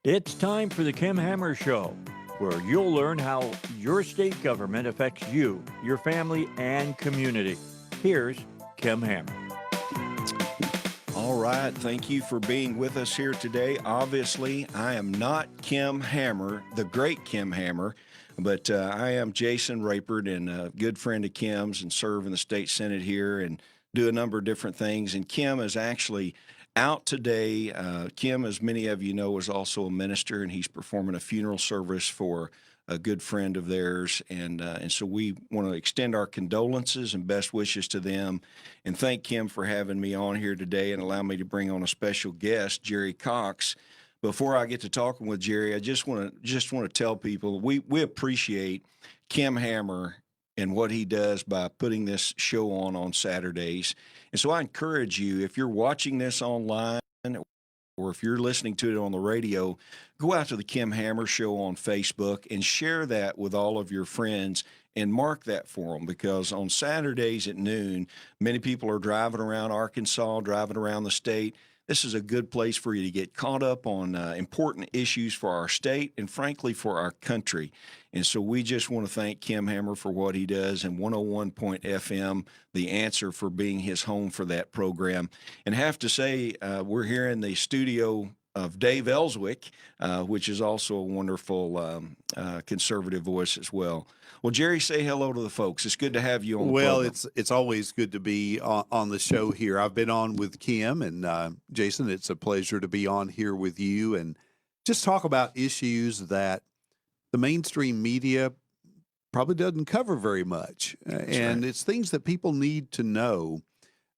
It's time for the Kim Hammer Show, where you'll learn how your state government affects you, your family, and community. Here's Kim Hammer. All right. Thank you for being with us here today. Obviously, I am not Kim Hammer, the great Kim Hammer, but I am Jason Rapert and a good friend of Kim's and serve in the state Senate here and do a number of different things. And Kim is actually out today. Kim, as many of you know, is also a minister, and he's performing a funeral service for a good friend of theirs, and so we want to extend our condolences and best wishes to them, and thank Kim for having me on here today and allow me to bring on a special guest, Jerry Cox. Before I get to talking with Jerry, I just want to tell people we appreciate Kim Hammer and what he does by putting this show on Saturdays, and so I encourage you, if you're watching this online or if you're listening to it on the radio, go out to the Kim Hammer Show on Facebook and share that with all of your friends and mark that for them, because on Saturdays at noon, many people are driving around Arkansas, driving around the state. This is a good place for you to get caught up on important issues for our state and, frankly, for our country. And so we just want to thank Kim Hammer for what he does, and 101.FM, The Answer, for being his home for that program. And have to say, we're here in the studio of Dave Ellswick, which is also a wonderful conservative voice as well. Well, Jerry, say hello to the folks. It's good to have you on the program. Well, it's always good to be on the show here. I've been on with Kim and Jason. It's a pleasure to be on here with you and just talk about issues that the mainstream media probably doesn't cover very much. And it's things that people need to know.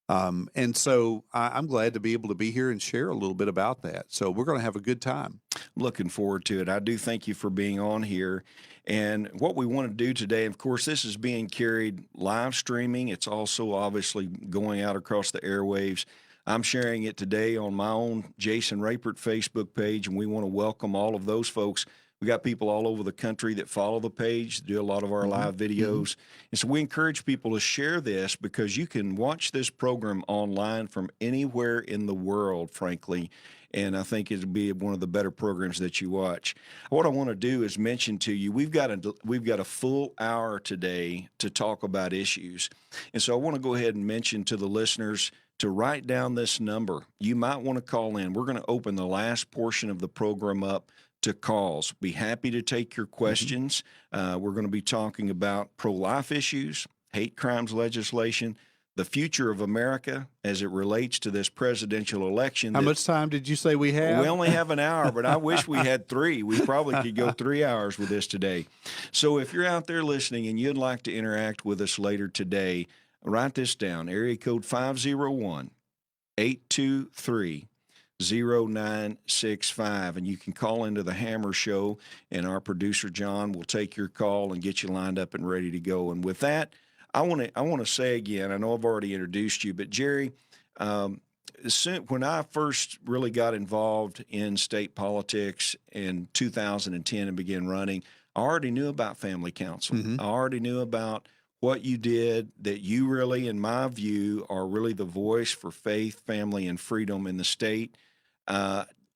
And so I'm glad to be able to be here and share a little bit about that. So we're going to have a good time. Looking forward to it. I do thank you for being on here. And what we want to do today, of course, this is being carried live streaming. It's also obviously going out across the airwaves. I'm sharing it today on my own Jason Rapert Facebook page, and we want to welcome all of those folks. We got people all over the country that follow the page, do a lot of our live videos. And so we encourage people to share this, because you can watch this program online from anywhere in the world, frankly. And I think it'll be one of the better programs that you watch. What I want to do is mention to you, we've got a full hour today to talk about issues. And so I want to go ahead and mention to the listeners to write down this number. You might want to call in. We're going to open the last portion of the program up to calls. Be happy to take your questions. We're going to be talking about pro-life issues, hate crimes legislation, the future of America as it relates to this presidential election. How much time did you say we have? We only have an hour, but I wish we had 3. We probably could go 3 hours with this today. So if you're out there listening and you'd like to interact with us later today, write this down, area code 501-823-0965, and you can call into the Hammer Show, and our producer John will take your call and get you lined up and ready to go. And with that, I want to say again, I know I've already introduced you, but Jerry, when I first really got involved in state politics in 2010 and began running, I already knew about family council. I already knew about what you did, that you really, in my view, are really the voice for faith, family, and freedom in the state.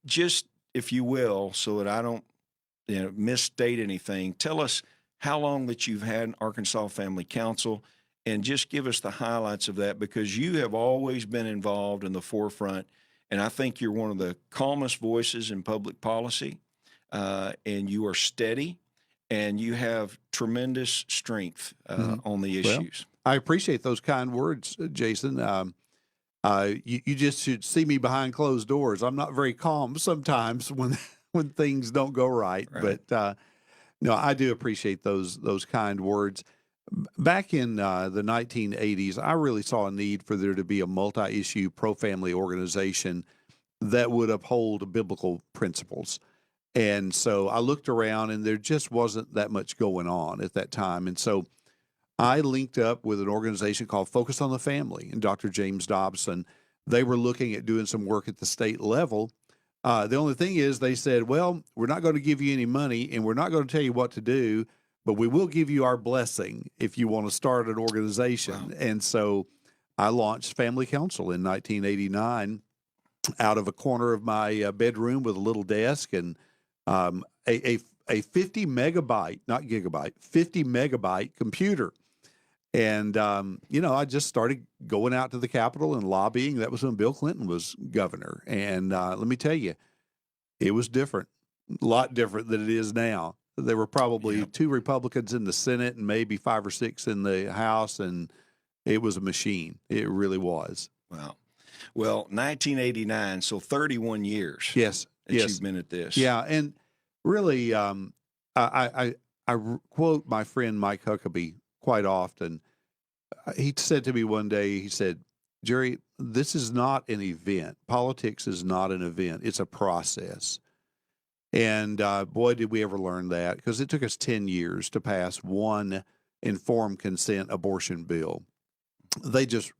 Just, if you will, so that I don't misstate anything, tell us how long that you've had Arkansas Family Council, and just give us the highlights of that, because you have always been involved in the forefront, and I think you're one of the calmest voices in public policy, and you are steady, and you have tremendous strength on the issues. Well, I appreciate those kind words, Jason. You just should see me behind closed doors. I'm not very calm sometimes when things don't go right. But no, I do appreciate those kind words. Back in the 1980s, I really saw a need for there to be a multi-issue pro-family organization that would uphold biblical principles. And so I looked around, and there just wasn't that much going on at that time. And so I linked up with an organization called Focus on the Family and Dr. James Dobson. They were looking at doing some work at the state level. The only thing is, they said, well, we're not going to give you any money, and we're not going to tell you what to do, but we will give you our blessing if you want to start an organization. Wow. And so I launched Family Council in 1989 out of a corner of my bedroom with a little desk, and A 50 megabyte, not gigabyte, 50 megabyte computer. And, I just started going out to the Capitol and lobbying. That was when Bill Clinton was governor. And let me tell you, it was different, a lot different than it is now. There were probably two Republicans in the Senate and maybe 5 or 6 in the House, and it was a machine. It really was. Wow. Well, 1989, so 31 years. Yes. That you've been at this. Yeah. And really, I quote my friend Mike Huckabee quite often. He said to me one day, he said, Jerry, this is not an event. Politics is not an event. It's a process. And boy, did we ever learn that, because it took us 10 years to pass one informed consent abortion bill. They just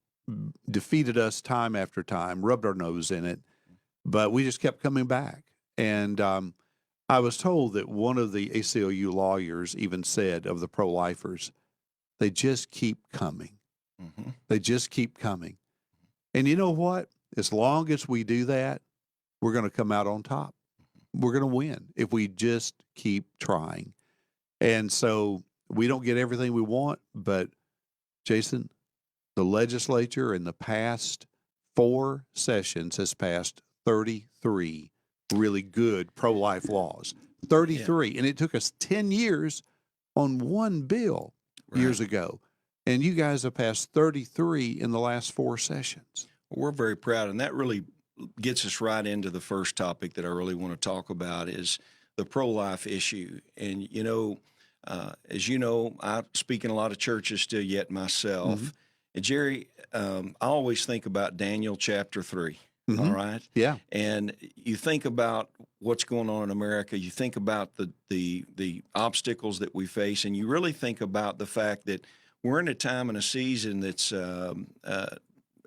defeated us time after time, rubbed our nose in it, but we just kept coming back. And I was told that one of the ACLU lawyers even said of the pro-lifers, they just keep coming. Mm-hmm. They just keep coming. And you know what? As long as we do that, we're going to come out on top. We're going to win if we just keep trying. And so we don't get everything we want, but Jason, the legislature in the past 4 sessions has passed 33 really good pro-life laws. 33. Yeah. And it took us 10 years on one bill years ago. And you guys have passed 33 in the last 4 sessions. We're very proud. And that really gets us right into the first topic that I really want to talk about is the pro-life issue. And, as you know, I speak in a lot of churches still yet myself. Mm-hmm. And Jerry, I always think about Daniel chapter 3. Mm-hmm. All right. Yeah. And you think about what's going on in America. You think about the obstacles that we face, and you really think about the fact that we're in a time and a season that's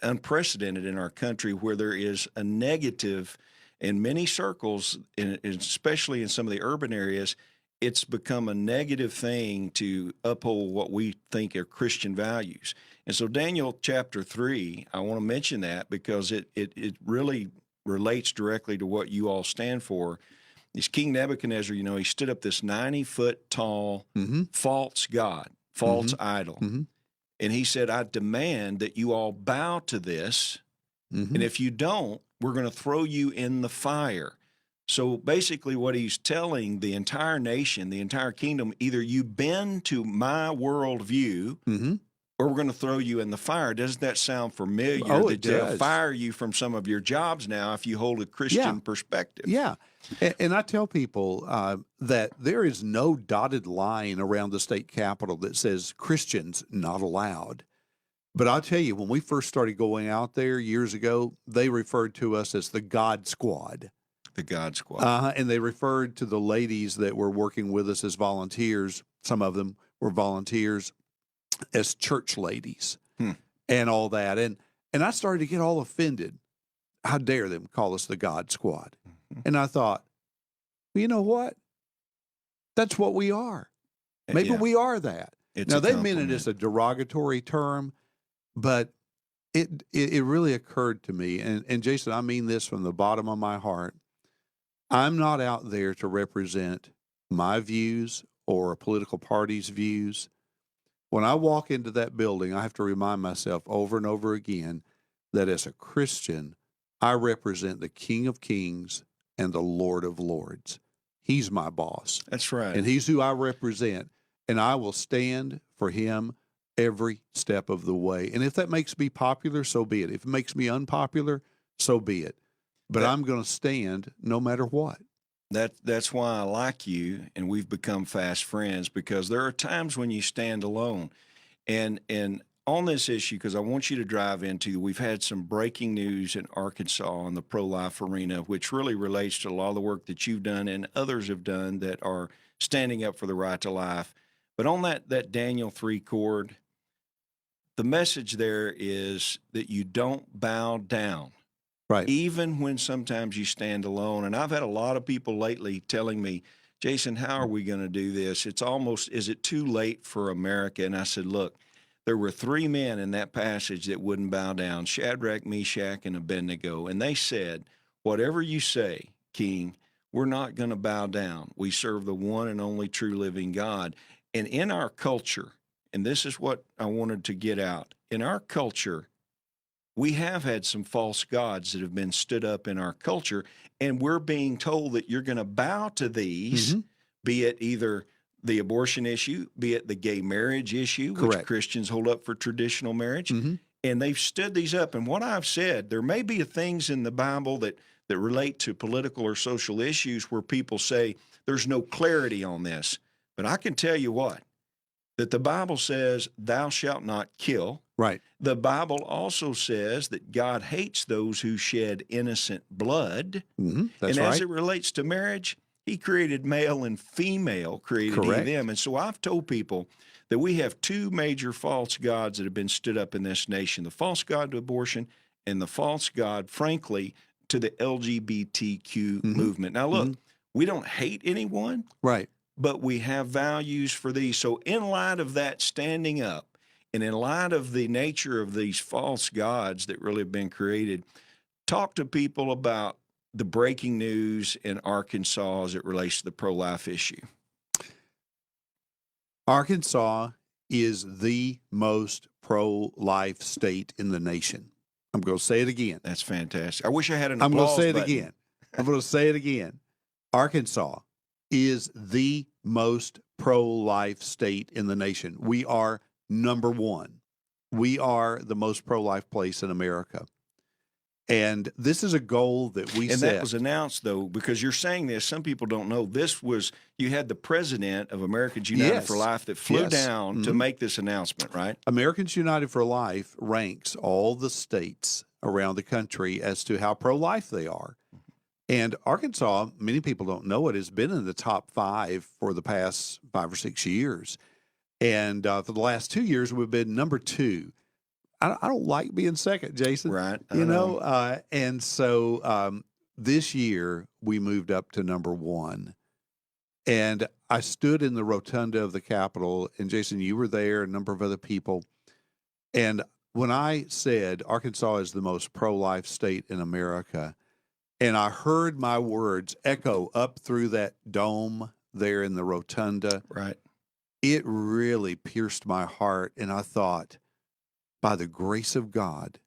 unprecedented in our country, where there is a negative in many circles, especially in some of the urban areas. It's become a negative thing to uphold what we think are Christian values. And so Daniel chapter 3, I want to mention that because it really relates directly to what you all stand for. This King Nebuchadnezzar, he stood up this 90-foot tall false god, false idol. Mm-hmm. And he said, I demand that you all bow to this. Mm-hmm. And if you don't, we're going to throw you in the fire. So basically what he's telling the entire nation, the entire kingdom, either you bend to my worldview, or we're going to throw you in the fire. Doesn't that sound familiar? Oh, it does. They'll fire you from some of your jobs now if you hold a Christian perspective. Yeah. And I tell people that there is no dotted line around the state capitol that says Christians not allowed. But I'll tell you, when we first started going out there years ago, they referred to us as the God Squad. The God Squad. And they referred to the ladies that were working with us as volunteers. Some of them were volunteers as church ladies and all that. And I started to get all offended. How dare them call us the God Squad? Mm-hmm. And I thought, well, you know what? That's what we are. Maybe we are that. Now, they meant it as a derogatory term, but it really occurred to me. And Jason, I mean this from the bottom of my heart. I'm not out there to represent my views or a political party's views. When I walk into that building, I have to remind myself over and over again that as a Christian, I represent the King of Kings and the Lord of Lords. He's my boss. That's right. And he's who I represent. And I will stand for him every step of the way. And if that makes me popular, so be it. If it makes me unpopular, so be it. But I'm going to stand no matter what. That's why I like you, and we've become fast friends, because there are times when you stand alone. And on this issue, because I want you to drive into, we've had some breaking news in Arkansas in the pro-life arena, which really relates to a lot of the work that you've done and others have done that are standing up for the right to life. But on that Daniel 3 chord, the message there is that you don't bow down. Right. Even when sometimes you stand alone. And I've had a lot of people lately telling me, Jason, how are we going to do this? It's almost, is it too late for America? And I said, look, there were 3 men in that passage that wouldn't bow down, Shadrach, Meshach, and Abednego. And they said, whatever you say, King, we're not going to bow down. We serve the one and only true living God. And in our culture, and this is what I wanted to get out, in our culture, we have had some false gods that have been stood up in our culture, and we're being told that you're going to bow to these, be it either the abortion issue, be it the gay marriage issue, which Correct. Christians hold up for traditional marriage. And they've stood these up. And what I've said, there may be things in the Bible that relate to political or social issues where people say there's no clarity on this. But I can tell you what, that the Bible says, thou shalt not kill. Right. The Bible also says that God hates those who shed innocent blood. That's and right. as it relates to marriage, he created male and female, created Correct. he them. And so I've told people that we have two major false gods that have been stood up in this nation, the false god to abortion and the false god, frankly, to the LGBTQ movement. Now, look, we don't hate anyone. Right. But we have values for these. So in light of that standing up, and in light of the nature of these false gods that really have been created, talk to people about the breaking news in Arkansas as it relates to the pro-life issue. Arkansas is the most pro-life state in the nation. I'm going to say it again. That's fantastic. I wish I had an I'm applause going to say it button. again. I'm going to say it again. Arkansas is the most pro-life state in the nation. We are number one. We are the most pro-life place in America. And this is a goal that we set. set. And that was announced, though, because you're saying this, some people don't know, this was, you had the president of Americans United for Life that flew down to make this announcement, right? Americans United for Life ranks all the states around the country as to how pro-life they are. And Arkansas, many people don't know it, has been in the top 5 for the past 5 or 6 years. And for the last 2 years, we've been number 2. I don't like being second, Jason. Right. You know, and so this year we moved up to number 1. And I stood in the rotunda of the Capitol, and Jason, you were there, a number of other people. And when I said Arkansas is the most pro-life state in America, and I heard my words echo up through that dome there in the rotunda, right, it really pierced my heart. And I thought, by the grace of God,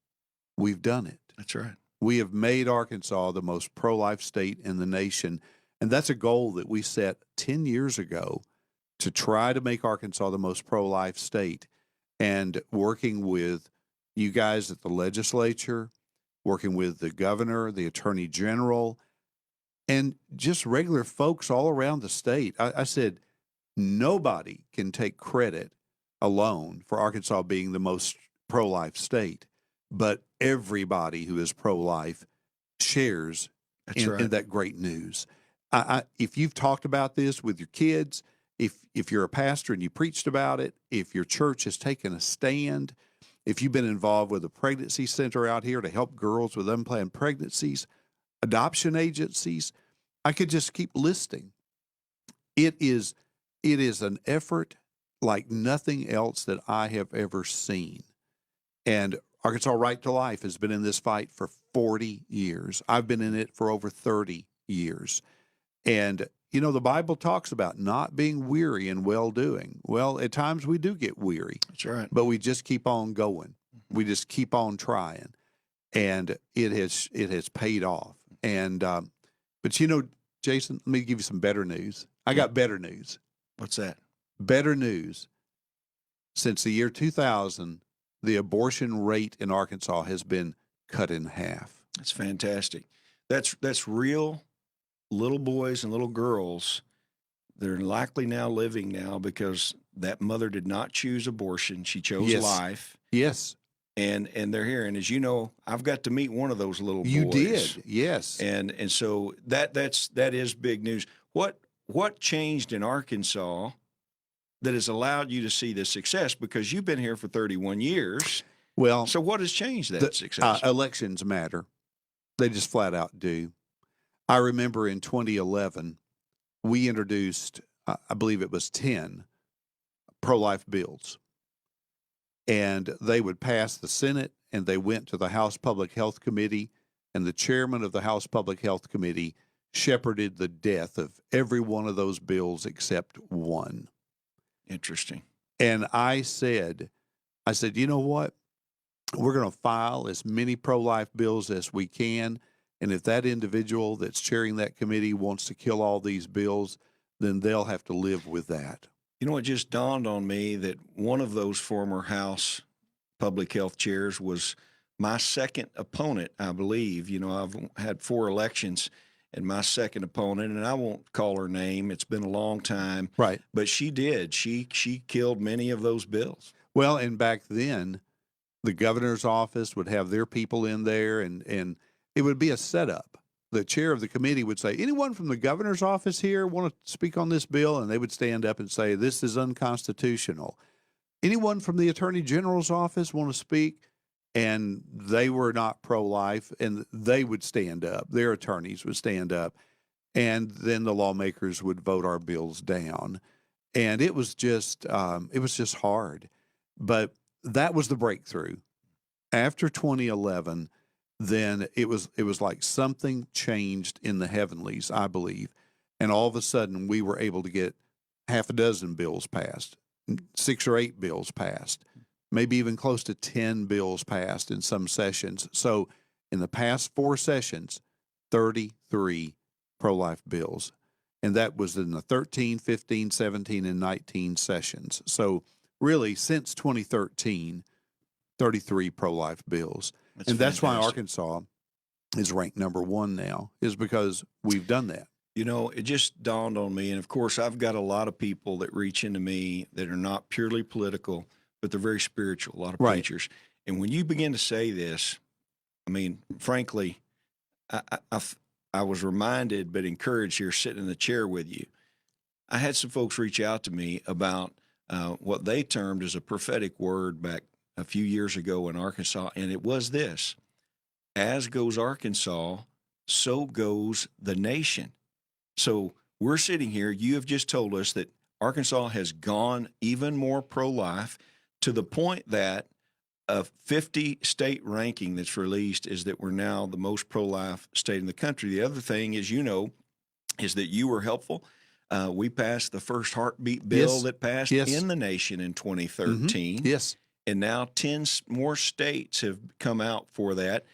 we've done it. That's right. We have made Arkansas the most pro-life state in the nation. And that's a goal that we set 10 years ago to try to make Arkansas the most pro-life state. And working with you guys at the legislature, working with the governor, the attorney general, and just regular folks all around the state. I said, nobody can take credit alone for Arkansas being the most pro-life state, but everybody who is pro-life shares in that great news. If you've talked about this with your kids, if you're a pastor and you preached about it, if your church has taken a stand, if you've been involved with a pregnancy center out here to help girls with unplanned pregnancies, adoption agencies, I could just keep listing. It is an effort like nothing else that I have ever seen. And Arkansas Right to Life has been in this fight for 40 years. I've been in it for over 30 years. And, you know, the Bible talks about not being weary in well-doing. Well, at times we do get weary. That's right. But we just keep on going. We just keep on trying. And it has paid off. And, but, you know, Jason, let me give you some better news. I got better news. What's that? Better news. Since the year 2000, the abortion rate in Arkansas has been cut in half. That's fantastic. That's real little boys and little girls that are likely now living now because that mother did not choose abortion. She chose life. Yes. And they're here. And as you know, I've got to meet one of those little boys. You did, yes. And so that is big news. What changed in Arkansas that has allowed you to see this success? Because you've been here for 31 years. Well, so what has changed that success? Elections matter. They just flat out do. I remember in 2011, we introduced, I believe it was 10 pro-life bills. And they would pass the Senate, and they went to the House Public Health Committee, and the chairman of the House Public Health Committee shepherded the death of every one of those bills except one. Interesting. And I said, you know what? We're going to file as many pro-life bills as we can. And if that individual that's chairing that committee wants to kill all these bills, then they'll have to live with that. You know, it just dawned on me that one of those former House public health chairs was my second opponent, I believe. You know, I've had 4 elections, and my second opponent, and I won't call her name, it's been a long time. Right. But she did. She killed many of those bills. Well, and back then, the governor's office would have their people in there, and it would be a setup. The chair of the committee would say, anyone from the governor's office here want to speak on this bill? And they would stand up and say, this is unconstitutional. Anyone from the attorney general's office want to speak? And they were not pro-life, and they would stand up. Their attorneys would stand up, and then the lawmakers would vote our bills down. And it was just hard. But that was the breakthrough. After 2011, then it was like something changed in the heavenlies, I believe. And all of a sudden, we were able to get half a dozen bills passed, 6 or 8 bills passed, maybe even close to 10 bills passed in some sessions. So in the past 4 sessions, 33 pro-life bills. And that was in the 13, 15, 17, and 19 sessions. So really, since 2013, 33 pro-life bills. That's why Arkansas is ranked number 1 now, is because we've done that. You know, it just dawned on me, and of course, I've got a lot of people that reach into me that are not purely political, but they're very spiritual, a lot of preachers. And when you begin to say this, I mean, frankly, I was reminded but encouraged here sitting in the chair with you. I had some folks reach out to me about what they termed as a prophetic word back a few years ago in Arkansas, and it was this: as goes Arkansas, so goes the nation. So we're sitting here, you have just told us that Arkansas has gone even more pro-life, to the point that a 50 state ranking that's released is that we're now the most pro-life state in the country. The other thing is, you know, is that you were helpful. We passed the first heartbeat bill that passed in the nation in 2013. Mm-hmm. Yes. And now 10 more states have come out for that.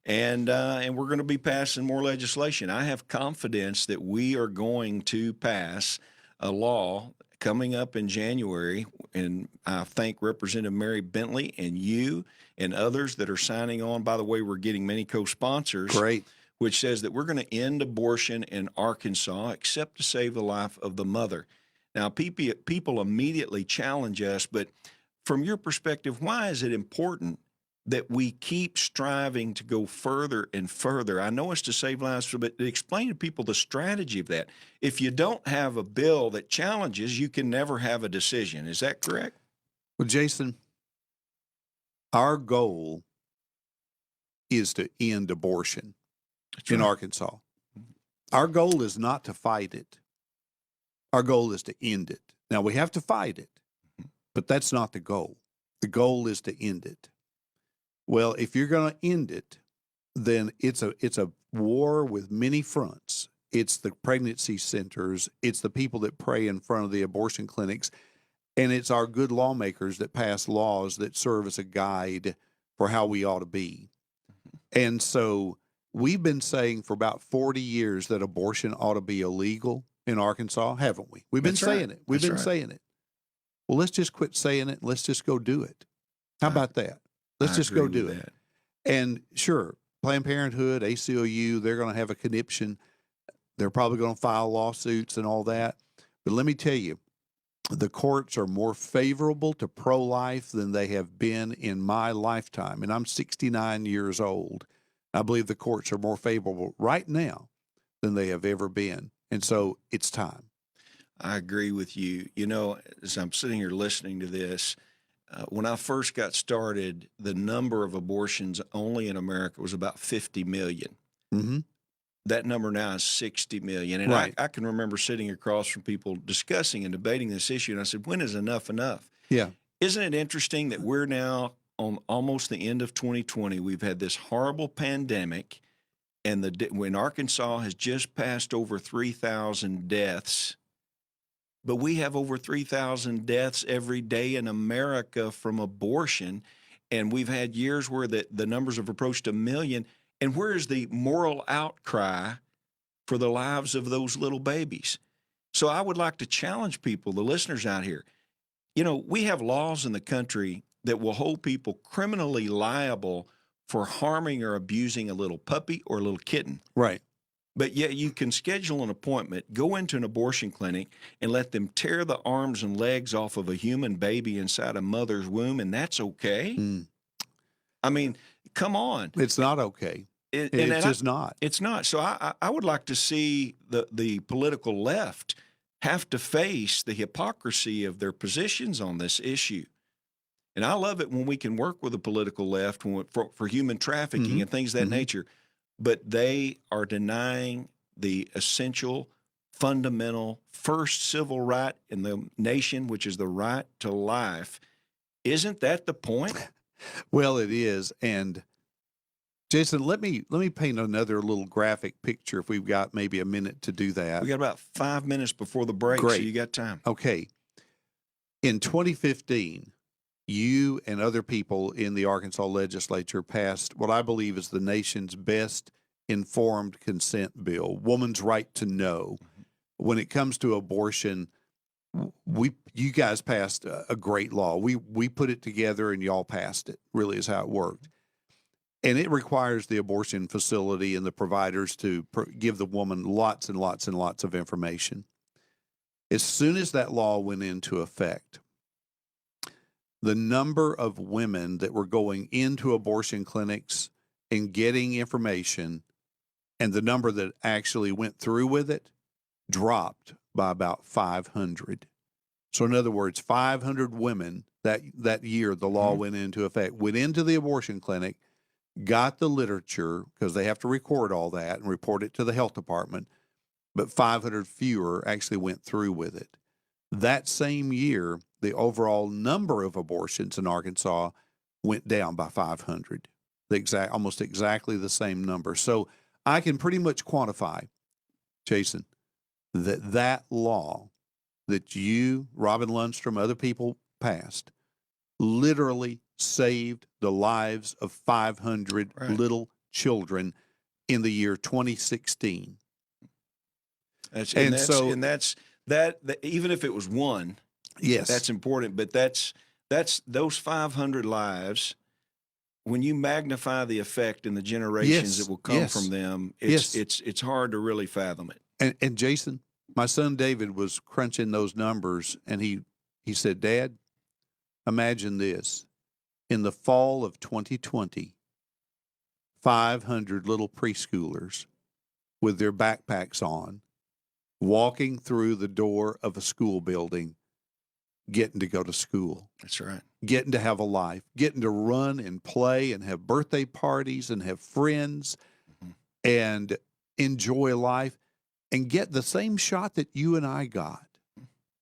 And we're going to be passing more legislation. I have confidence that we are going to pass a law coming up in January. And I thank Representative Mary Bentley and you and others that are signing on. By the way, we're getting many co-sponsors. Great. Which says that we're going to end abortion in Arkansas except to save the life of the mother. Now, people immediately challenge us, but from your perspective, why is it important that we keep striving to go further and further? I know it's to save lives, but explain to people the strategy of that. If you don't have a bill that challenges, you can never have a decision. Is that correct? Well, Jason, our goal is to end abortion in Arkansas. Our goal is not to fight it. Our goal is to end it. Now, we have to fight it, but that's not the goal. The goal is to end it. Well, if you're going to end it, then it's a war with many fronts. It's the pregnancy centers. It's the people that pray in front of the abortion clinics. And it's our good lawmakers that pass laws that serve as a guide for how we ought to be. And so we've been saying for about 40 years that abortion ought to be illegal in Arkansas, haven't we? We've been saying it. We've been saying it. Well, let's just quit saying it and let's just go do it. How about that? Let's just go do it. And sure, Planned Parenthood, ACLU, they're going to have a conniption. They're probably going to file lawsuits and all that. But let me tell you, the courts are more favorable to pro-life than they have been in my lifetime. And I'm 69 years old. I believe the courts are more favorable right now than they have ever been. And so it's time. I agree with you. You know, as I'm sitting here listening to this, when I first got started, the number of abortions only in America was about 50 million. Mm-hmm. That number now is 60 million. And I can remember sitting across from people discussing and debating this issue. And I said, when is enough enough? Yeah. Isn't it interesting that we're now on almost the end of 2020? We've had this horrible pandemic. And when Arkansas has just passed over 3,000 deaths, but we have over 3,000 deaths every day in America from abortion, and we've had years where the numbers have approached 1 million. And where is the moral outcry for the lives of those little babies? So I would like to challenge people, the listeners out here. You know, we have laws in the country that will hold people criminally liable for harming or abusing a little puppy or a little kitten. Right. But yet you can schedule an appointment, go into an abortion clinic, and let them tear the arms and legs off of a human baby inside a mother's womb, and that's okay? I mean, come on. It's not okay. It's just not. It's not. So I would like to see the political left have to face the hypocrisy of their positions on this issue. And I love it when we can work with the political left for human trafficking and things of that nature. But they are denying the essential, fundamental, first civil right in the nation, which is the right to life. Isn't that the point? Well, it is. And Jason, let me paint another little graphic picture if we've got maybe a minute to do that. We got about 5 minutes before the break, Great. So you got time. Okay. In 2015, you and other people in the Arkansas legislature passed what I believe is the nation's best informed consent bill, woman's right to know. When it comes to abortion, you guys passed a great law. We put it together and y'all passed it, really is how it worked. And it requires the abortion facility and the providers to give the woman lots and lots and lots of information. As soon as that law went into effect, the number of women that were going into abortion clinics and getting information and the number that actually went through with it dropped by about 500. So in other words, 500 women that year the law went into effect, went into the abortion clinic, got the literature, because they have to record all that and report it to the health department, but 500 fewer actually went through with it. That same year, the overall number of abortions in Arkansas went down by 500, almost exactly the same number. So I can pretty much quantify, Jason, that law that you, Robin Lundstrom, other people passed, literally saved the lives of 500 little children in the year 2016. Even if it was one, yes, that's important. But that's those 500 lives. When you magnify the effect and the generations that will come from them, it's hard to really fathom it. And Jason, my son David was crunching those numbers, and he said, "Dad, imagine this. In the fall of 2020, 500 little preschoolers with their backpacks on, walking through the door of a school building, getting to go to school. That's right. Getting to have a life, getting to run and play and have birthday parties and have friends and enjoy life and get the same shot that you and I got,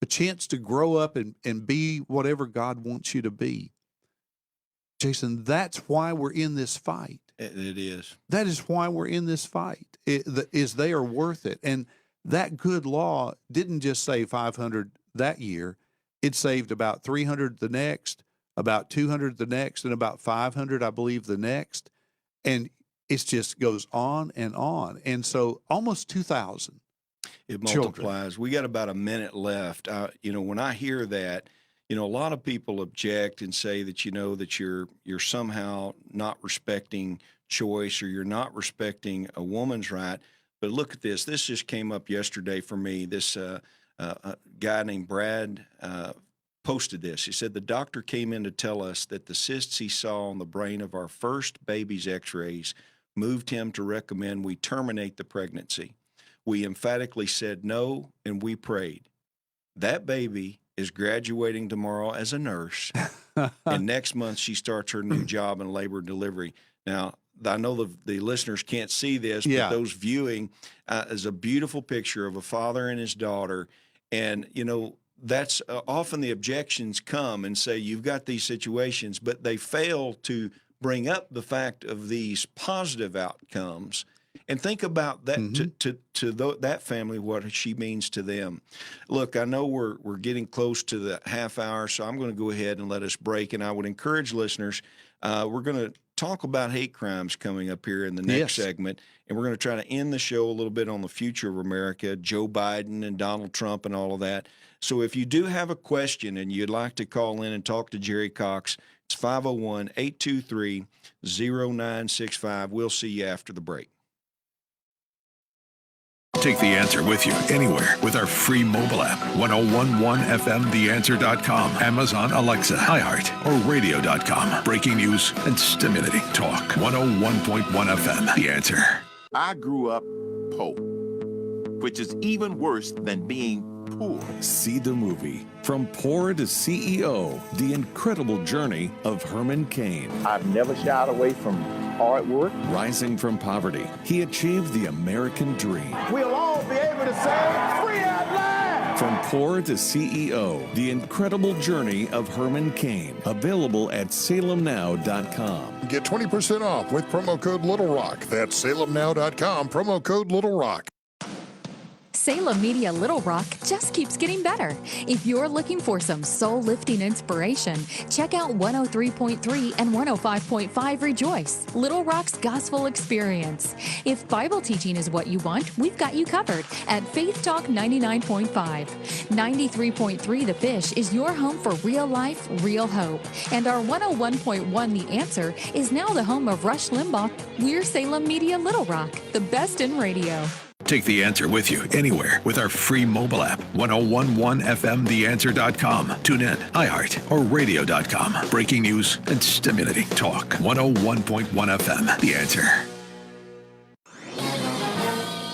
a chance to grow up and be whatever God wants you to be." Jason, that's why we're in this fight. It is. That is why we're in this fight, is they are worth it. And that good law didn't just save 500 that year. It saved about 300 the next, about 200 the next, and about 500, I believe, the next. And it just goes on and on. And so almost 2,000. It multiplies. We got about a minute left. When I hear that, a lot of people object and say that, that you're somehow not respecting choice or you're not respecting a woman's right. But look at this. This just came up yesterday for me. This guy named Brad posted this. He said, "The doctor came in to tell us that the cysts he saw on the brain of our first baby's x-rays moved him to recommend we terminate the pregnancy. We emphatically said no, and we prayed. That baby is graduating tomorrow as a nurse, and next month she starts her new job in labor and delivery." Now, I know the listeners can't see this, but those viewing is a beautiful picture of a father and his daughter. And, that's often the objections come and say, you've got these situations, but they fail to bring up the fact of these positive outcomes And think about that that family, what she means to them. Look, I know we're getting close to the half hour, so I'm going to go ahead and let us break. And I would encourage listeners, we're going to talk about hate crimes coming up here in the next segment. And we're going to try to end the show a little bit on the future of America, Joe Biden and Donald Trump and all of that. So if you do have a question and you'd like to call in and talk to Jerry Cox, it's 501-823-0965. We'll see you after the break. Take The Answer with you anywhere with our free mobile app. 1011FMTheAnswer.com, Amazon Alexa, iHeart, or radio.com. Breaking news and stimulating talk. 101.1 FM. The Answer. I grew up poor, which is even worse than being poor. See the movie From Poor to CEO, The Incredible Journey of Herman Cain. I've never shied away from hard work. Rising from poverty, he achieved the American dream. We'll all be able to say, free at last! From Poor to CEO, The Incredible Journey of Herman Cain. Available at salemnow.com. Get 20% off with promo code Little Rock. That's salemnow.com, promo code Little Rock. Salem Media Little Rock just keeps getting better. If you're looking for some soul-lifting inspiration, check out 103.3 and 105.5 Rejoice, Little Rock's gospel experience. If Bible teaching is what you want, we've got you covered at Faith Talk 99.5. 93.3 The Fish is your home for real life, real hope. And our 101.1 The Answer is now the home of Rush Limbaugh. We're Salem Media Little Rock, the best in radio. Take The Answer with you anywhere with our free mobile app. 1011FMTheAnswer.com. Tune in, iHeart, or radio.com. Breaking news and stimulating talk. 101.1 FM. The Answer.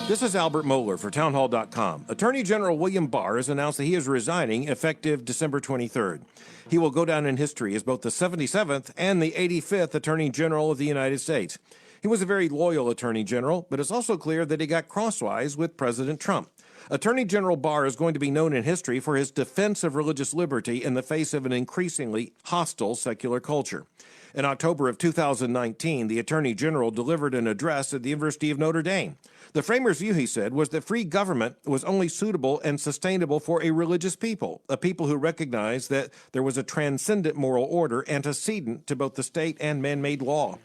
This is Albert Mohler for townhall.com. Attorney General William Barr has announced that he is resigning effective December 23rd. He will go down in history as both the 77th and the 85th Attorney General of the United States. He was a very loyal Attorney General, but it's also clear that he got crosswise with President Trump. Attorney General Barr is going to be known in history for his defense of religious liberty in the face of an increasingly hostile secular culture. In October of 2019, the Attorney General delivered an address at the University of Notre Dame. The framers' view, he said, was that free government was only suitable and sustainable for a religious people, a people who recognized that there was a transcendent moral order antecedent to both the state and man-made law.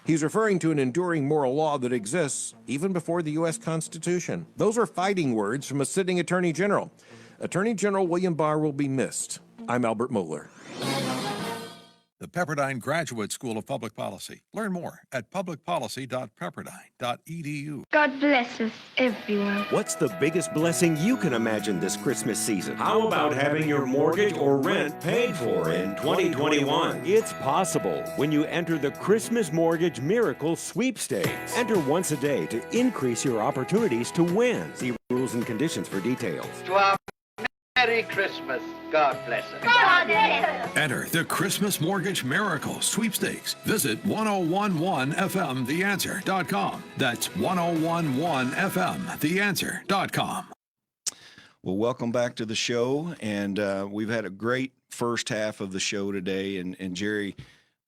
He's referring to an enduring moral law that exists even before the U.S. Constitution. Those are fighting words from a sitting Attorney General. Attorney General William Barr will be missed. I'm Albert Mohler. The Pepperdine Graduate School of Public Policy. Learn more at publicpolicy.pepperdine.edu. God bless us, everyone. What's the biggest blessing you can imagine this Christmas season? How about having your mortgage or rent paid for in 2021? It's possible when you enter the Christmas Mortgage Miracle Sweepstakes. Enter once a day to increase your opportunities to win. See rules and conditions for details. Merry Christmas. God bless us. Enter the Christmas Mortgage Miracle Sweepstakes. Visit 1011FMTheAnswer.com. That's 1011FMTheAnswer.com. Well, welcome back to the show. And we've had a great first half of the show today. And Jerry,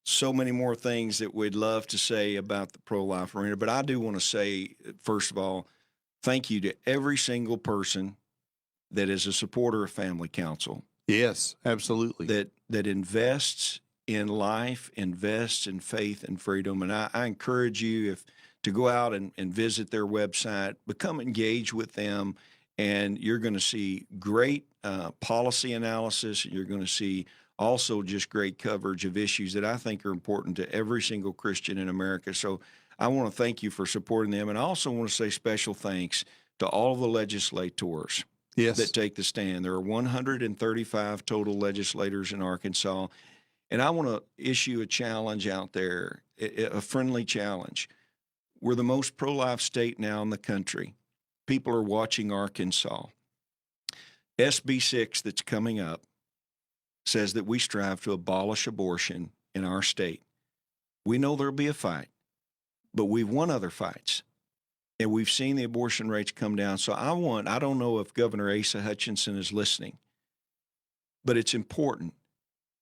so many more things that we'd love to say about the pro-life arena. But I do want to say, first of all, thank you to every single person that is a supporter of Family Council. Yes, absolutely. That invests in life, invests in faith and freedom. And I encourage you to go out and visit their website, become engaged with them, and you're going to see great policy analysis. You're going to see also just great coverage of issues that I think are important to every single Christian in America. So I want to thank you for supporting them. And I also want to say special thanks to all the legislators that take the stand. There are 135 total legislators in Arkansas. And I want to issue a challenge out there, a friendly challenge. We're the most pro-life state now in the country. People are watching Arkansas. SB 6 that's coming up says that we strive to abolish abortion in our state. We know there'll be a fight, but we've won other fights. And we've seen the abortion rates come down. So I don't know if Governor Asa Hutchinson is listening, but it's important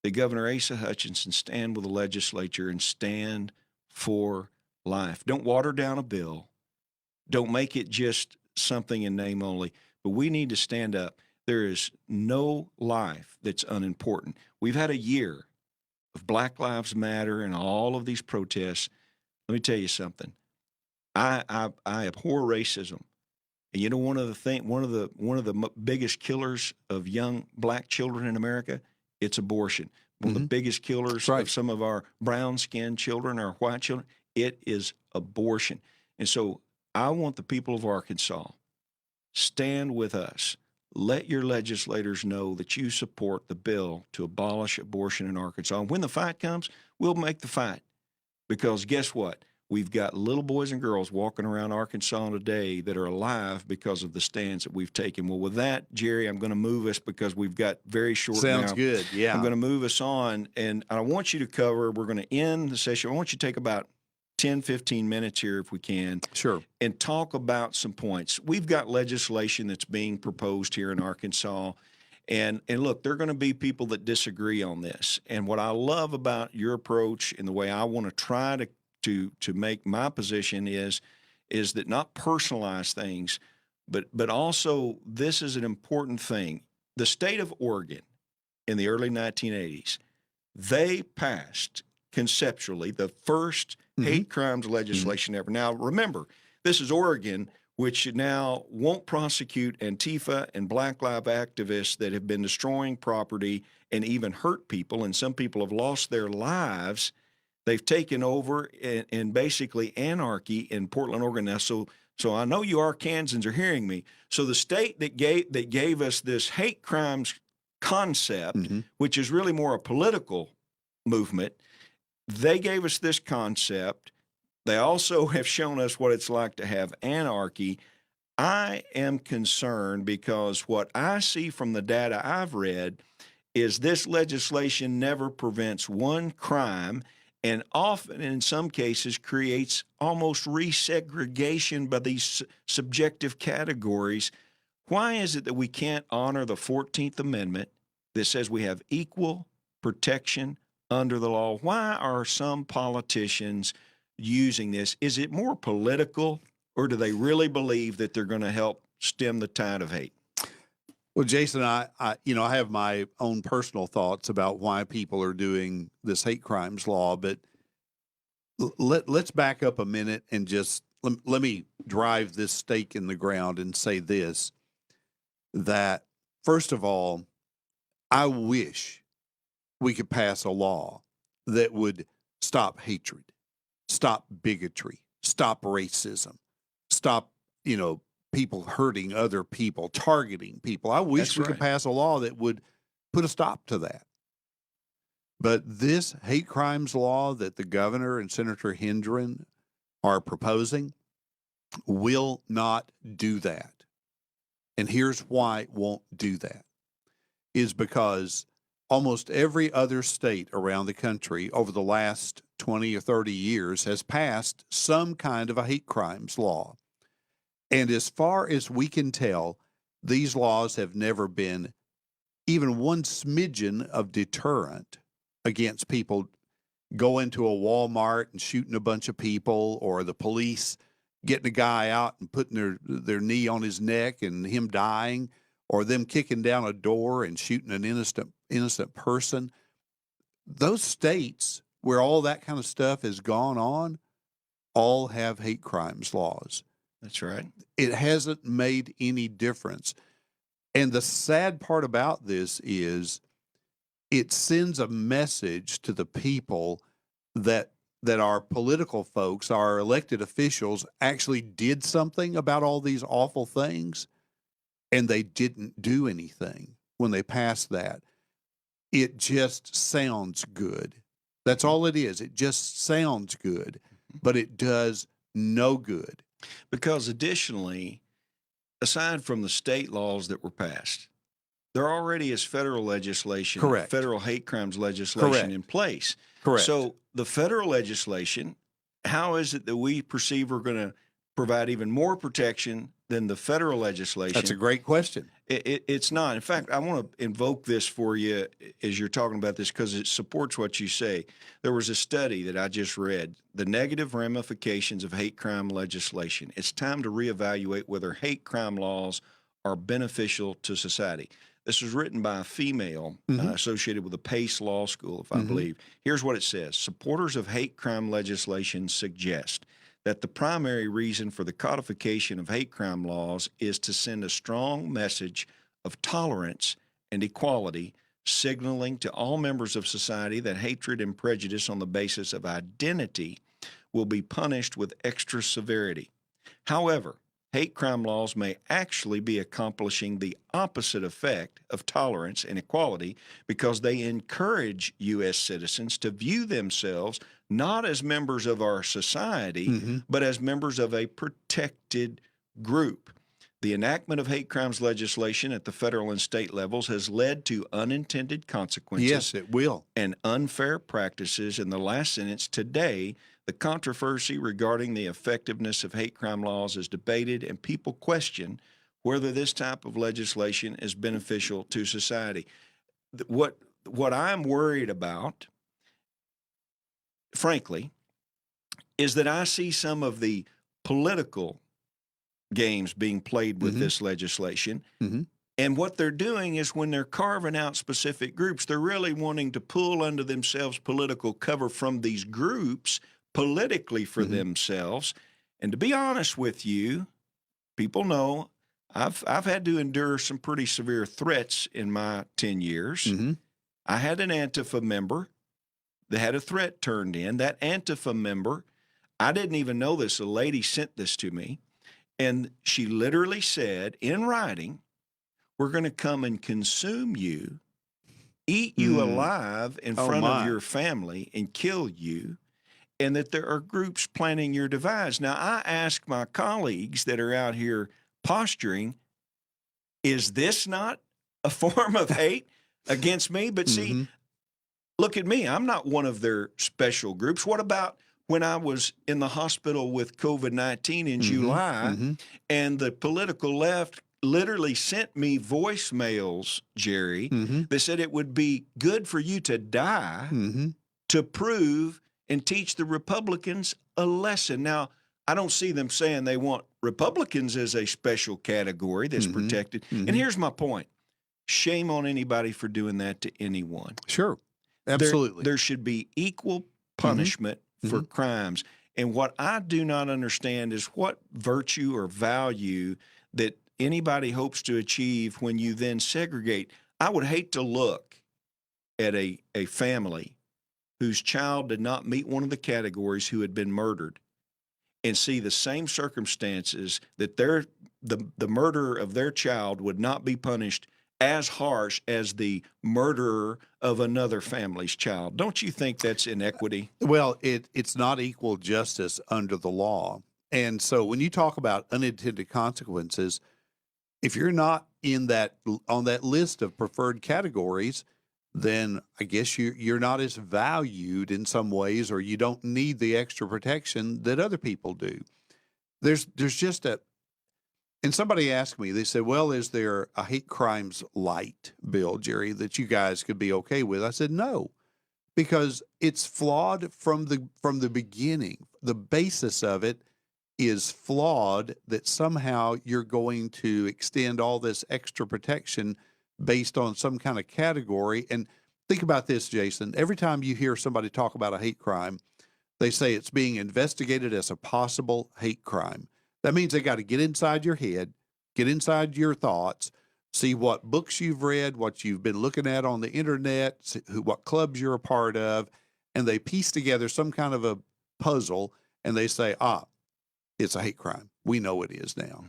that Governor Asa Hutchinson stand with the legislature and stand for life. Don't water down a bill. Don't make it just something in name only, but we need to stand up. There is no life that's unimportant. We've had a year of Black Lives Matter and all of these protests. Let me tell you something. I abhor racism. And you know, one of the biggest killers of young black children in America, it's abortion. One of the biggest killers of some of our brown-skinned children, our white children, it is abortion. And so I want the people of Arkansas, stand with us. Let your legislators know that you support the bill to abolish abortion in Arkansas. And when the fight comes, we'll make the fight. Because guess what? We've got little boys and girls walking around Arkansas today that are alive because of the stands that we've taken. Well, with that, Jerry, I'm going to move us because we've got very short Sounds now. good, yeah. I'm going to move us on, and I want you to cover, we're going to end the session. I want you to take about 10, 15 minutes here if we can. Sure. And talk about some points. We've got legislation that's being proposed here in Arkansas. And look, there are going to be people that disagree on this. And what I love about your approach and the way I want to try to make my position is that not personalize things, but also this is an important thing. The state of Oregon in the early 1980s, they passed conceptually the first hate crimes legislation ever. Now, remember, this is Oregon, which now won't prosecute Antifa and Black Lives activists that have been destroying property and even hurt people, and some people have lost their lives. They've taken over in basically anarchy in Portland, Oregon. Now, so I know you Arkansans are hearing me. So the state that gave us this hate crimes concept, which is really more a political movement, they gave us this concept. They also have shown us what it's like to have anarchy. I am concerned because what I see from the data I've read is this legislation never prevents one crime, and often in some cases creates almost resegregation by these subjective categories. Why is it that we can't honor the 14th Amendment that says we have equal protection under the law? Why are some politicians using this? Is it more political, or do they really believe that they're going to help stem the tide of hate? Well, Jason, I have my own personal thoughts about why people are doing this hate crimes law, but let's back up a minute and just let me drive this stake in the ground and say this, that first of all, I wish we could pass a law that would stop hatred, stop bigotry, stop racism, stop, people hurting other people, targeting people. I wish we could pass a law that would put a stop to that. But this hate crimes law that the governor and Senator Hendren are proposing will not do that. And here's why it won't do that, is because almost every other state around the country over the last 20 or 30 years has passed some kind of a hate crimes law. And as far as we can tell, these laws have never been even one smidgen of deterrent against people going to a Walmart and shooting a bunch of people, or the police getting a guy out and putting their knee on his neck and him dying, or them kicking down a door and shooting an innocent person. Those states where all that kind of stuff has gone on all have hate crimes laws. That's right. It hasn't made any difference. And the sad part about this is it sends a message to the people that our political folks, our elected officials, actually did something about all these awful things, and they didn't do anything when they passed that. It just sounds good. That's all it is. It just sounds good, but it does no good. Because additionally, aside from the state laws that were passed, there already is federal legislation, Correct. Federal hate crimes legislation Correct. in place. Correct. So the federal legislation, how is it that we perceive we're going to provide even more protection than the federal legislation? That's a great question. It's not. In fact, I want to invoke this for you as you're talking about this because it supports what you say. There was a study that I just read, the negative ramifications of hate crime legislation. It's time to reevaluate whether hate crime laws are beneficial to society. This was written by a female associated with the Pace Law School, if I believe. Here's what it says. Supporters of hate crime legislation suggest that the primary reason for the codification of hate crime laws is to send a strong message of tolerance and equality, signaling to all members of society that hatred and prejudice on the basis of identity will be punished with extra severity. However, hate crime laws may actually be accomplishing the opposite effect of tolerance and equality because they encourage U.S. citizens to view themselves not as members of our society, but as members of a protected group. The enactment of hate crimes legislation at the federal and state levels has led to unintended consequences. Yes, it will. And unfair practices. In the last sentence, today, the controversy regarding the effectiveness of hate crime laws is debated, and people question whether this type of legislation is beneficial to society. What I'm worried about, frankly, is that I see some of the political games being played with this legislation. And what they're doing is when they're carving out specific groups, they're really wanting to pull under themselves political cover from these groups politically for themselves. And to be honest with you, people know I've had to endure some pretty severe threats in my 10 years. I had an Antifa member that had a threat turned in. That Antifa member, I didn't even know this. A lady sent this to me, and she literally said in writing, we're going to come and consume you, eat you alive in front of your family, and kill you, and that there are groups planning your demise. Now, I ask my colleagues that are out here posturing, is this not a form of hate against me? But see, look at me. I'm not one of their special groups. What about when I was in the hospital with COVID-19 in July, and the political left literally sent me voicemails, Jerry, that said it would be good for you to die to prove and teach the Republicans a lesson. Now, I don't see them saying they want Republicans as a special category that's protected. And here's my point. Shame on anybody for doing that to anyone. Sure. Absolutely. There should be equal punishment for crimes. And what I do not understand is what virtue or value that anybody hopes to achieve when you then segregate. I would hate to look at a family whose child did not meet one of the categories who had been murdered and see the same circumstances that the murderer of their child would not be punished as harsh as the murderer of another family's child. Don't you think that's inequity? Well, it's not equal justice under the law. And so when you talk about unintended consequences, if you're not on that list of preferred categories, then I guess you're not as valued in some ways, or you don't need the extra protection that other people do. There's just and somebody asked me, they said, well, is there a hate crimes light bill, Jerry, that you guys could be okay with? I said, no, because it's flawed from the beginning. The basis of it is flawed, that somehow you're going to extend all this extra protection based on some kind of category. And think about this, Jason. Every time you hear somebody talk about a hate crime, they say it's being investigated as a possible hate crime. That means they got to get inside your head, get inside your thoughts, see what books you've read, what you've been looking at on the internet, what clubs you're a part of, and they piece together some kind of a puzzle, and they say, it's a hate crime. We know it is now.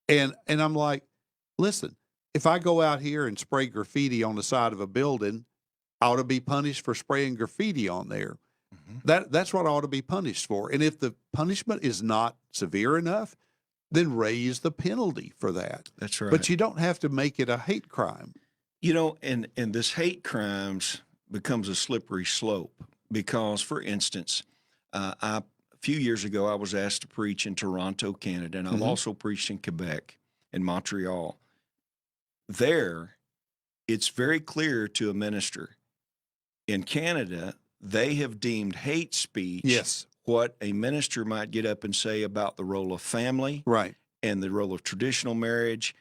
And I'm like, listen, if I go out here and spray graffiti on the side of a building, I ought to be punished for spraying graffiti on there. That's what I ought to be punished for. And if the punishment is not severe enough, then raise the penalty for that. That's right. But you don't have to make it a hate crime. You know, and this hate crimes becomes a slippery slope because, for instance, I few years ago, I was asked to preach in Toronto, Canada, and I've also preached in Quebec and Montreal. There, it's very clear to a minister. In Canada, they have deemed hate speech what a minister might get up and say about the role of family and the role of traditional marriage.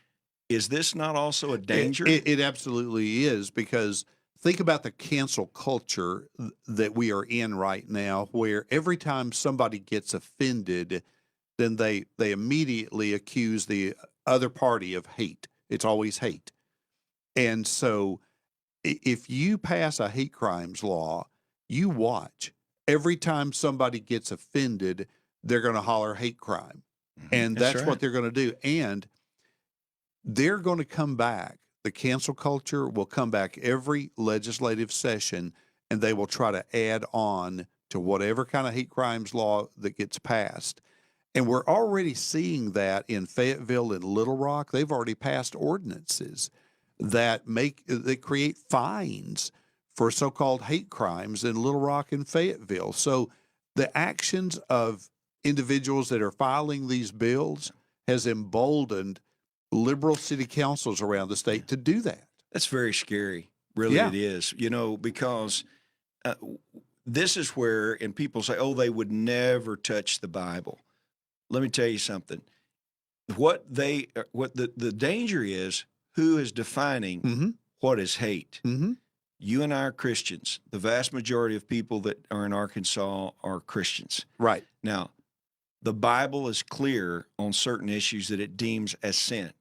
Is this not also a danger? It absolutely is, because think about the cancel culture that we are in right now, where every time somebody gets offended, then they immediately accuse the other party of hate. It's always hate. And so if you pass a hate crimes law, you watch. Every time somebody gets offended, they're going to holler hate crime. And that's what they're going to do. And they're going to come back. The cancel culture will come back every legislative session, and they will try to add on to whatever kind of hate crimes law that gets passed. And we're already seeing that in Fayetteville and Little Rock. They've already passed ordinances that create fines for so-called hate crimes in Little Rock and Fayetteville. So the actions of individuals that are filing these bills has emboldened liberal city councils around the state to do that. That's very scary. Really, it is. You know, because this is where, and people say, oh, they would never touch the Bible. Let me tell you something. What the danger is, who is defining what is hate? You and I are Christians. The vast majority of people that are in Arkansas are Christians. Right. Now, the Bible is clear on certain issues that it deems as sin.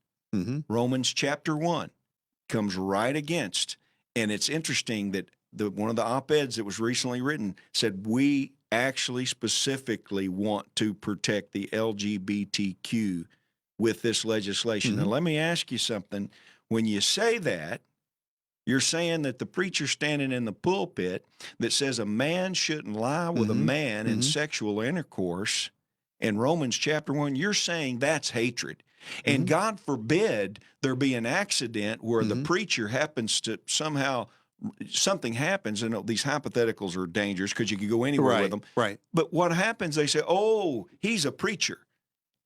Romans chapter 1 comes right against, and it's interesting that one of the op-eds that was recently written said, we actually specifically want to protect the LGBTQ with this legislation. Now, let me ask you something. When you say that, you're saying that the preacher standing in the pulpit that says a man shouldn't lie with a man in sexual intercourse in Romans chapter 1, you're saying that's hatred. And God forbid there be an accident where the preacher happens to somehow, something happens, and these hypotheticals are dangerous because you could go anywhere with them. Right. But what happens, they say, oh, he's a preacher.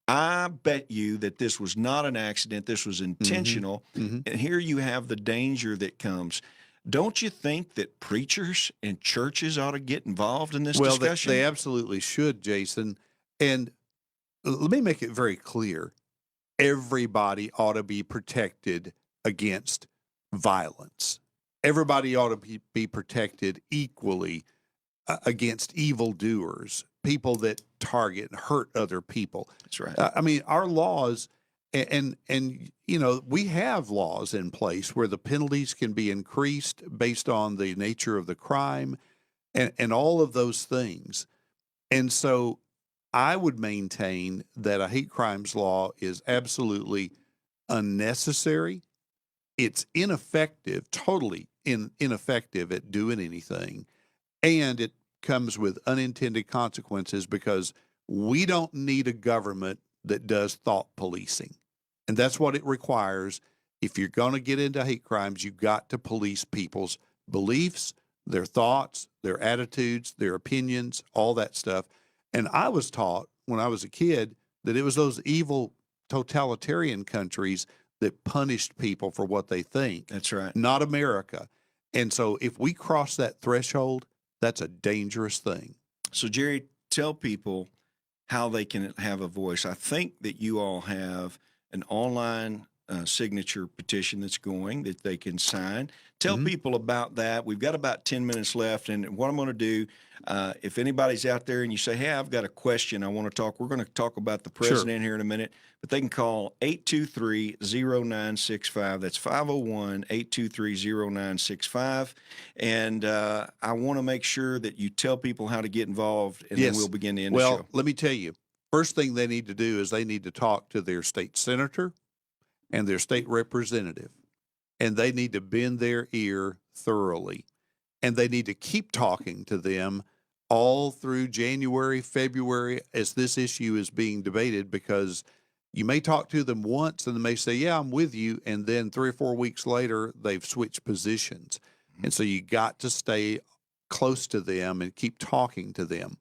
I bet you that this was not an accident. This was intentional. And here you have the danger that comes. Don't you think that preachers and churches ought to get involved in this discussion? They absolutely should, Jason. And let me make it very clear. Everybody ought to be protected against violence. Everybody ought to be protected equally against evildoers, people that target and hurt other people. That's right. I mean, our laws, and you know, we have laws in place where the penalties can be increased based on the nature of the crime and all of those things. And so I would maintain that a hate crimes law is absolutely unnecessary. It's ineffective, totally ineffective at doing anything. And it comes with unintended consequences because we don't need a government that does thought policing. And that's what it requires. If you're going to get into hate crimes, you've got to police people's beliefs, their thoughts, their attitudes, their opinions, all that stuff. And I was taught when I was a kid that it was those evil totalitarian countries that punished people for what they think. That's right. Not America. And so if we cross that threshold, that's a dangerous thing. So, Jerry, tell people how they can have a voice. I think that you all have an online signature petition that's going that they can sign. Tell people about that. We've got about 10 minutes left. And what I'm going to do, if anybody's out there and you say, hey, I've got a question I want to talk, we're going to talk about the president here in a minute, but they can call 823-0965. That's 501-823-0965. And I want to make sure that you tell people how to get involved, and then we'll begin to end the show. Well, let me tell you, first thing they need to do is they need to talk to their state senator and their state representative, and they need to bend their ear thoroughly, and they need to keep talking to them all through January, February, as this issue is being debated, because you may talk to them once and they may say, yeah, I'm with you, and then 3 or 4 weeks later, they've switched positions. And so you got to stay close to them and keep talking to them.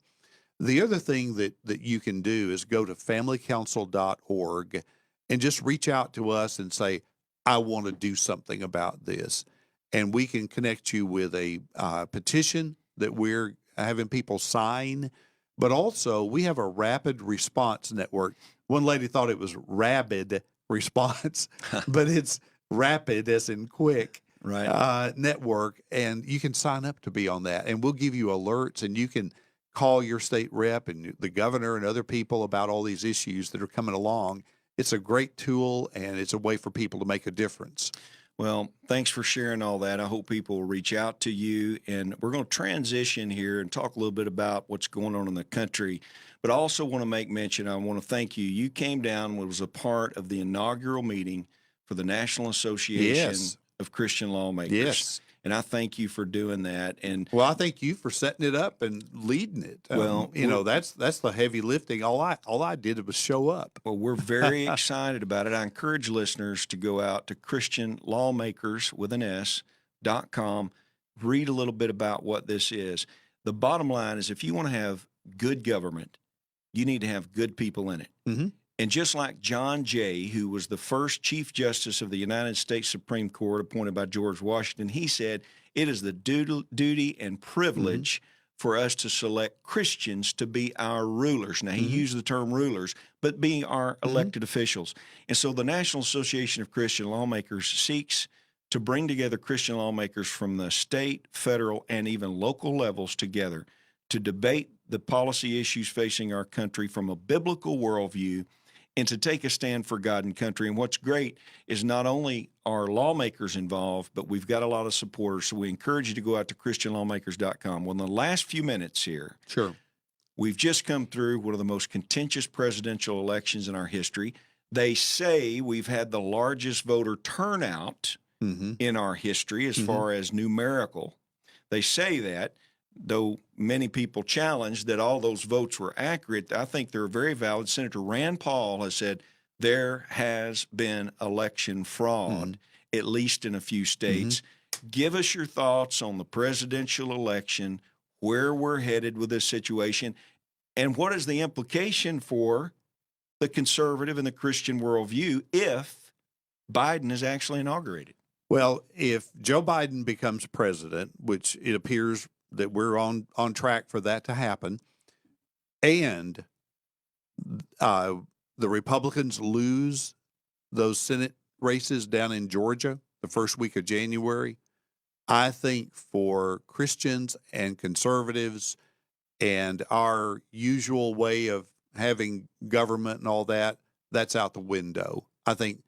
The other thing that you can do is go to familycouncil.org and just reach out to us and say, I want to do something about this. And we can connect you with a petition that we're having people sign. But also, we have a rapid response network. One lady thought it was rabid response, but it's rapid as in quick network. And you can sign up to be on that. And we'll give you alerts, and you can call your state rep and the governor and other people about all these issues that are coming along. It's a great tool, and it's a way for people to make a difference. Well, thanks for sharing all that. I hope people will reach out to you. And we're going to transition here and talk a little bit about what's going on in the country. But I also want to make mention, I want to thank you. You came down and was a part of the inaugural meeting for the National Association of Christian Lawmakers. Yes. And I thank you for doing that. And well, I thank you for setting it up and leading it. Well, you know, that's the heavy lifting. All I did was show up. Well, we're very excited about it. I encourage listeners to go out to ChristianLawmakers.com, read a little bit about what this is. The bottom line is, if you want to have good government, you need to have good people in it. Mm-hmm. And just like John Jay, who was the first Chief Justice of the United States Supreme Court appointed by George Washington, he said, it is the duty and privilege for us to select Christians to be our rulers. Now, he used the term rulers, but being our elected officials. And so the National Association of Christian Lawmakers seeks to bring together Christian lawmakers from the state, federal, and even local levels together to debate the policy issues facing our country from a biblical worldview and to take a stand for God and country. And what's great is not only are lawmakers involved, but we've got a lot of supporters. So we encourage you to go out to ChristianLawmakers.com. Well, in the last few minutes here, we've just come through one of the most contentious presidential elections in our history. They say we've had the largest voter turnout in our history as far as numerical. They say that, though many people challenge that all those votes were accurate. I think they're very valid. Senator Rand Paul has said there has been election fraud, at least in a few states. Give us your thoughts on the presidential election, where we're headed with this situation, and what is the implication for the conservative and the Christian worldview if Biden is actually inaugurated. Well, if Joe Biden becomes president, which it appears that we're on track for that to happen, and the Republicans lose those Senate races down in Georgia the first week of January, I think for Christians and conservatives and our usual way of having government and all that, that's out the window. I think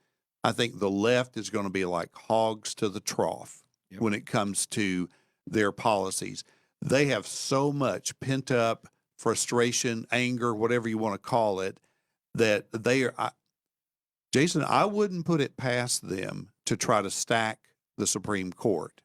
the left is going to be like hogs to the trough when it comes to their policies. They have so much pent up frustration, anger, whatever you want to call it, that they are. Jason, I wouldn't put it past them to try to stack the Supreme Court.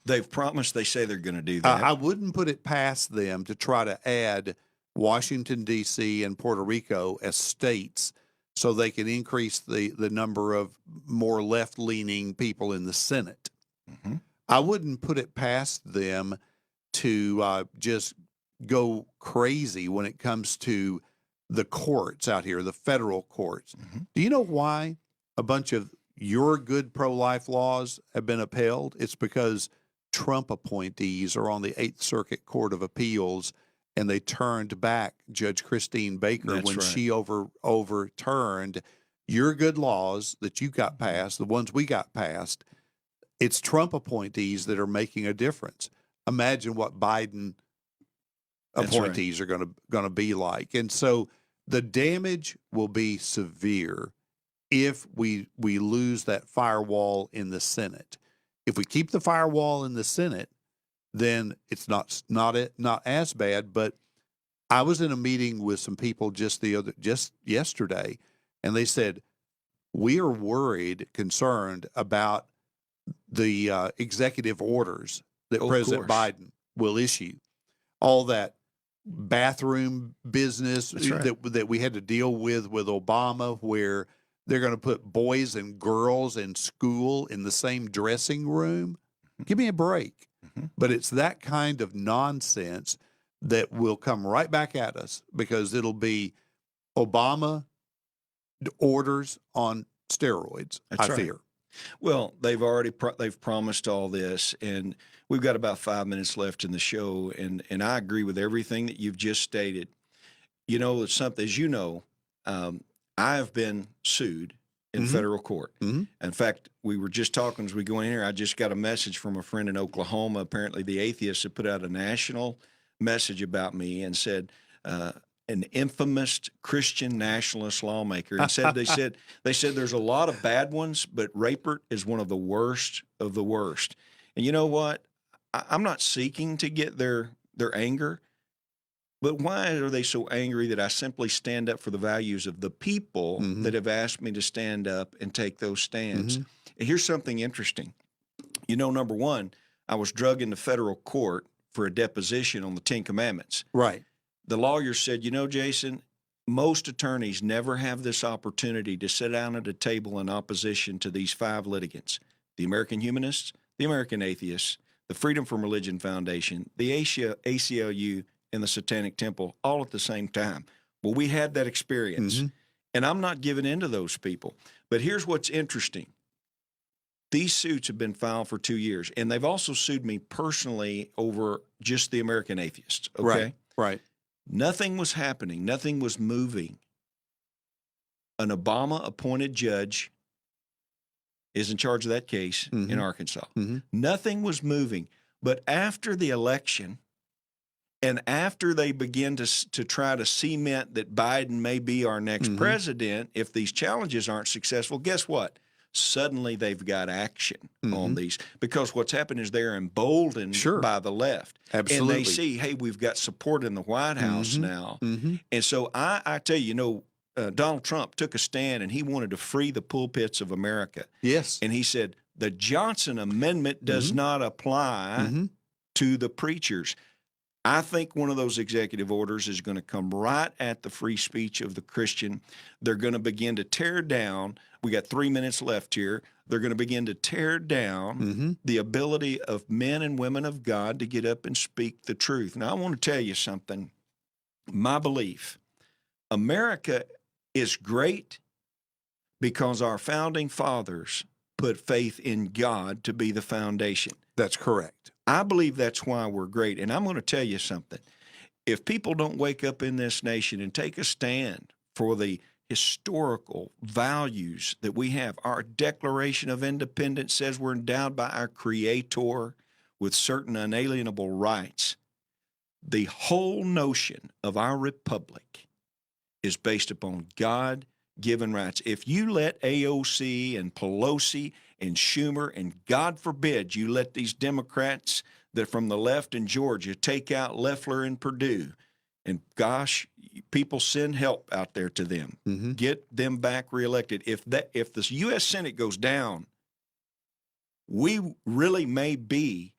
They've promised, they say they're going to do that. I wouldn't put it past them to try to add Washington, D.C. and Puerto Rico as states so they can increase the number of more left-leaning people in the Senate. I wouldn't put it past them to just go crazy when it comes to the courts out here, the federal courts. Do you know why a bunch of your good pro-life laws have been upheld? It's because Trump appointees are on the Eighth Circuit Court of Appeals, and they turned back Judge Christine Baker she overturned your good laws that you got passed, the ones we got passed. It's Trump appointees that are making a difference. Imagine what Biden appointees are going to be like. And so the damage will be severe if we lose that firewall in the Senate. If we keep the firewall in the Senate, then it's not as bad. But I was in a meeting with some people just yesterday, and they said, we are worried, concerned about the executive orders that President Biden will issue. All that bathroom business that we had to deal with Obama, where they're going to put boys and girls in school in the same dressing room. Give me a break. But it's that kind of nonsense that will come right back at us because it'll be Obama orders on steroids. That's I right. fear. Well, they've promised all this, and we've got about 5 minutes left in the show, and I agree with everything that you've just stated. You know, it's something, as you know, I have been sued in federal court. In fact, we were just talking as we go in here. I just got a message from a friend in Oklahoma. Apparently, the atheists had put out a national message about me and said, an infamous Christian nationalist lawmaker, and they said there's a lot of bad ones, but Rapert is one of the worst of the worst. And you know what? I'm not seeking to get their anger, but why are they so angry that I simply stand up for the values of the people that have asked me to stand up and take those stands? And here's something interesting. You know, number one, I was drugged into federal court for a deposition on the Ten Commandments. Right. The lawyer said, you know, Jason, most attorneys never have this opportunity to sit down at a table in opposition to these 5 litigants: the American Humanists, the American Atheists, the Freedom from Religion Foundation, the ACLU, and the Satanic Temple, all at the same time. Well, we had that experience, and I'm not giving in to those people. But here's what's interesting. These suits have been filed for 2 years, and they've also sued me personally over just the American Atheists, okay? Right. Nothing was happening. Nothing was moving. An Obama-appointed judge is in charge of that case in Arkansas. Nothing was moving. But after the election, and after they begin to try to cement that Biden may be our next president, if these challenges aren't successful, guess what? Suddenly they've got action on these, because what's happened is they're emboldened by the left. Absolutely. And they see, hey, we've got support in the White House now. And so I tell you, Donald Trump took a stand and he wanted to free the pulpits of America. Yes. And he said, the Johnson Amendment does not apply to the preachers. I think one of those executive orders is going to come right at the free speech of the Christian. They're going to begin to tear down. We got 3 minutes left here. They're going to begin to tear down the ability of men and women of God to get up and speak the truth. Now, I want to tell you something. My belief, America is great because our founding fathers put faith in God to be the foundation. That's correct. I believe that's why we're great. And I'm going to tell you something. If people don't wake up in this nation and take a stand for the historical values that we have, our Declaration of Independence says we're endowed by our Creator with certain unalienable rights. The whole notion of our republic is based upon God-given rights. If you let AOC and Pelosi and Schumer, and God forbid you let these Democrats that from the left in Georgia take out Loeffler and Perdue, and gosh, people send help out there to them. Get them back reelected. If the U.S. Senate goes down, we really may be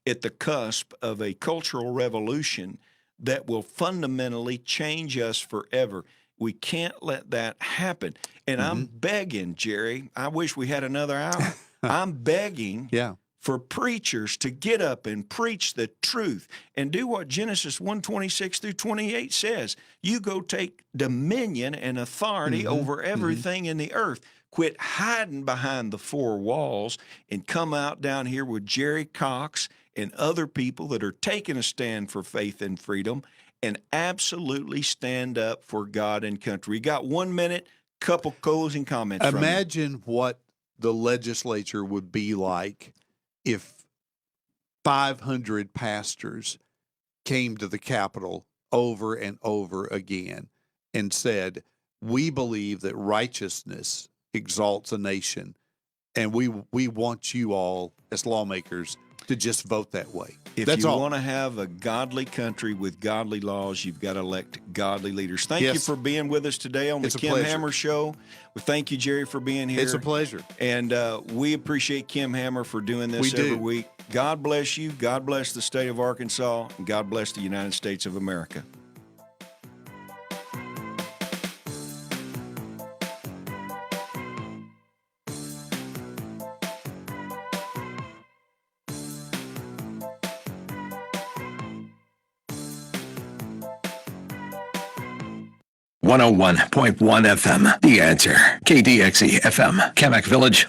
at the cusp of a cultural revolution that will fundamentally change us forever. We can't let that happen. And I'm begging, Jerry, I wish we had another hour. I'm begging for preachers to get up and preach the truth and do what Genesis 1:26 through 28 says. You go take dominion and authority over everything in the earth. Quit hiding behind the 4 walls and come out down here with Jerry Cox and other people that are taking a stand for faith and freedom, and absolutely stand up for God and country. You got 1 minute, couple closing comments. Imagine what the legislature would be like if 500 pastors came to the Capitol over and over again and said, we believe that righteousness exalts a nation, and we want you all as lawmakers to just vote that way. If you want to have a godly country with godly laws, you've got to elect godly leaders. Thank you for being with us today on the Kim Hammer Show. Well, thank you, Jerry, for being here. It's a pleasure. And we appreciate Kim Hammer for doing this every week. God bless you. God bless the state of Arkansas. And God bless the United States of America. 101.1 FM. The Answer. KDXE FM. Kamak Village,